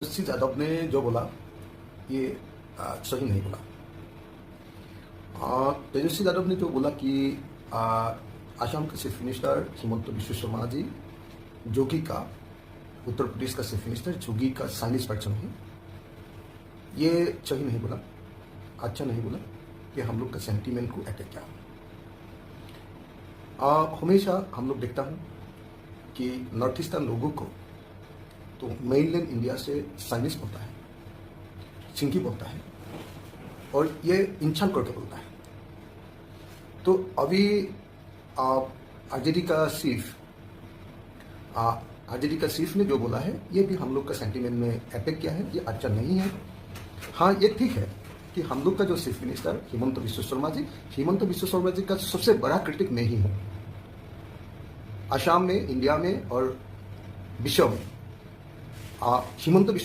तेजस्वी यादव ने जो बोला ये सही नहीं बोला। तेजस्वी यादव ने जो बोला कि आसाम के चीफ मिनिस्टर हिमंत बिश्व शर्मा जी जोगी का, उत्तर प्रदेश का चीफ मिनिस्टर जोगी का चाइनीज पर्सन है, ये सही नहीं बोला, अच्छा नहीं बोला कि हम लोग का सेंटीमेंट को अटैक किया। हमेशा हम लोग देखता हूँ कि नॉर्थ ईस्टर्न लोगों को तो मेनलैंड इंडिया से चाइनीज बोलता है, चिंकी बोलता है और ये इंसान करके बोलता है। तो अभी आरजेडी का चीफ ने जो बोला है ये भी हम लोग का सेंटीमेंट में अटैक किया है, ये अच्छा नहीं है। हाँ, ये ठीक है कि हम लोग का जो चीफ मिनिस्टर हिमंत बिश्व शर्मा जी का सबसे बड़ा क्रिटिक नहीं हूँ असम में, इंडिया में और विश्व में। हिमंत बिश्व